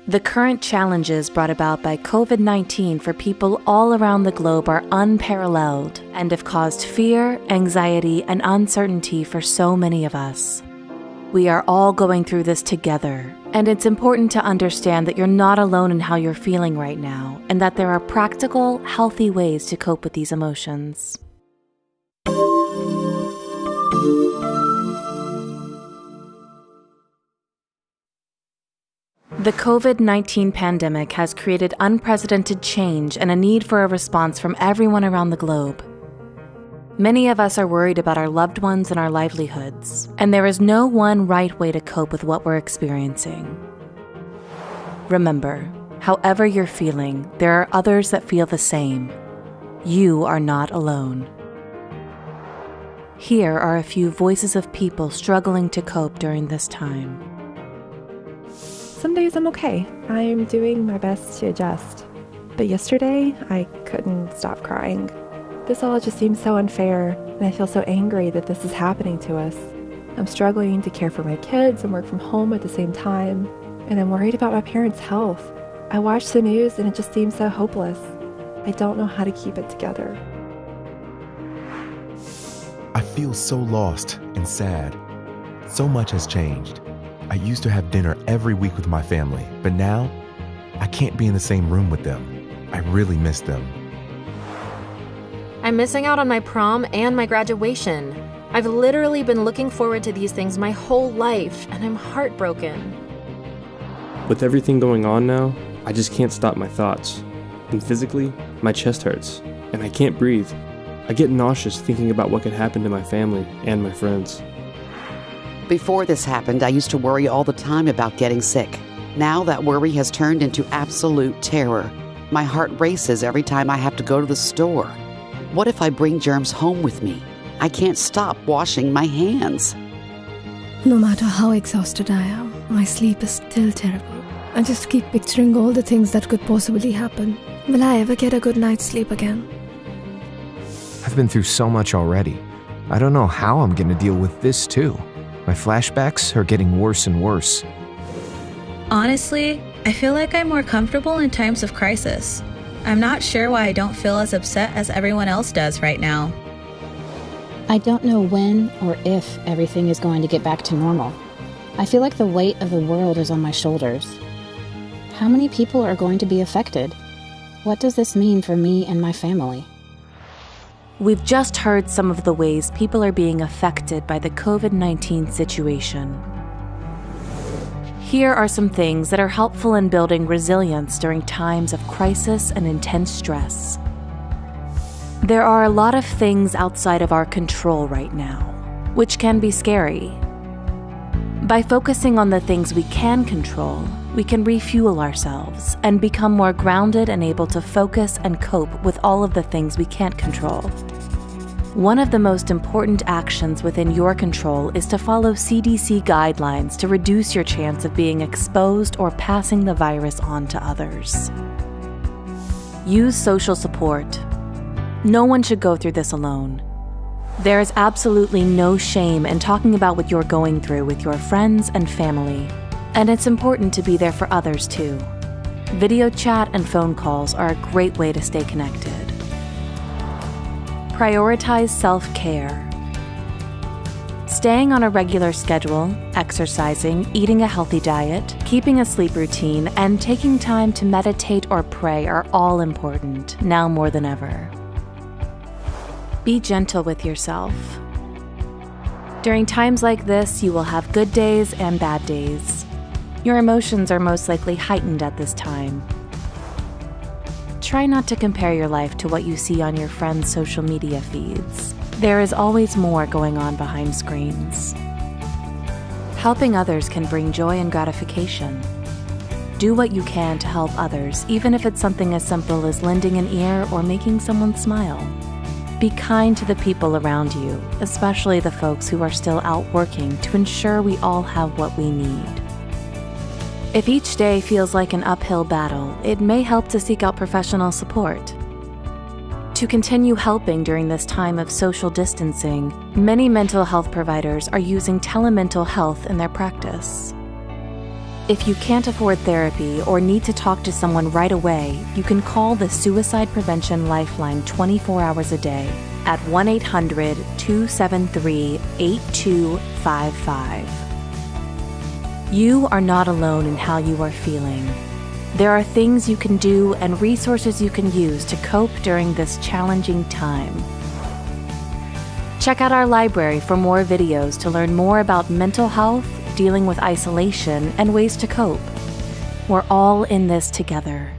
The current challenges brought about by COVID-19 for people all around the globe are unparalleled and have caused fear, anxiety, and uncertainty for so many of us. We are all going through this together, and it's important to understand that you're not alone in how you're feeling right now, and that there are practical, healthy ways to cope with these emotions. The COVID-19 pandemic has created unprecedented change and a need for a response from everyone around the globe. Many of us are worried about our loved ones and our livelihoods, and there is no one right way to cope with what we're experiencing. Remember, however you're feeling, there are others that feel the same. You are not alone. Here are a few voices of people struggling to cope during this time. Some days I'm okay. I'm doing my best to adjust. But yesterday, I couldn't stop crying. This all just seems so unfair, and I feel so angry that this is happening to us. I'm struggling to care for my kids and work from home at the same time, and I'm worried about my parents' health. I watch the news and it just seems so hopeless. I don't know how to keep it together. I feel so lost and sad. So much has changed. I used to have dinner every week with my family, but now I can't be in the same room with them. I really miss them. I'm missing out on my prom and my graduation. I've literally been looking forward to these things my whole life, and I'm heartbroken. With everything going on now, I just can't stop my thoughts. And physically, my chest hurts, and I can't breathe. I get nauseous thinking about what could happen to my family and my friends. Before this happened, I used to worry all the time about getting sick. Now that worry has turned into absolute terror. My heart races every time I have to go to the store. What if I bring germs home with me? I can't stop washing my hands. No matter how exhausted I am, my sleep is still terrible. I just keep picturing all the things that could possibly happen. Will I ever get a good night's sleep again? I've been through so much already. I don't know how I'm going to deal with this too. My flashbacks are getting worse and worse. Honestly, I feel like I'm more comfortable in times of crisis. I'm not sure why I don't feel as upset as everyone else does right now. I don't know when or if everything is going to get back to normal. I feel like the weight of the world is on my shoulders. How many people are going to be affected? What does this mean for me and my family? We've just heard some of the ways people are being affected by the COVID-19 situation. Here are some things that are helpful in building resilience during times of crisis and intense stress. There are a lot of things outside of our control right now, which can be scary. By focusing on the things we can control, we can refuel ourselves and become more grounded and able to focus and cope with all of the things we can't control. One of the most important actions within your control is to follow CDC guidelines to reduce your chance of being exposed or passing the virus on to others. Use social support. No one should go through this alone. There is absolutely no shame in talking about what you're going through with your friends and family, and it's important to be there for others too. Video chat and phone calls are a great way to stay connected. Prioritize self-care. Staying on a regular schedule, exercising, eating a healthy diet, keeping a sleep routine, and taking time to meditate or pray are all important, now more than ever. Be gentle with yourself. During times like this, you will have good days and bad days. Your emotions are most likely heightened at this time. Try not to compare your life to what you see on your friends' social media feeds. There is always more going on behind screens. Helping others can bring joy and gratification. Do what you can to help others, even if it's something as simple as lending an ear or making someone smile. Be kind to the people around you, especially the folks who are still out working, to ensure we all have what we need. If each day feels like an uphill battle, it may help to seek out professional support. To continue helping during this time of social distancing, many mental health providers are using telemental health in their practice. If you can't afford therapy or need to talk to someone right away, you can call the Suicide Prevention Lifeline 24 hours a day at 1-800-273-8255. You are not alone in how you are feeling. There are things you can do and resources you can use to cope during this challenging time. Check out our library for more videos to learn more about mental health, dealing with isolation, and ways to cope. We're all in this together.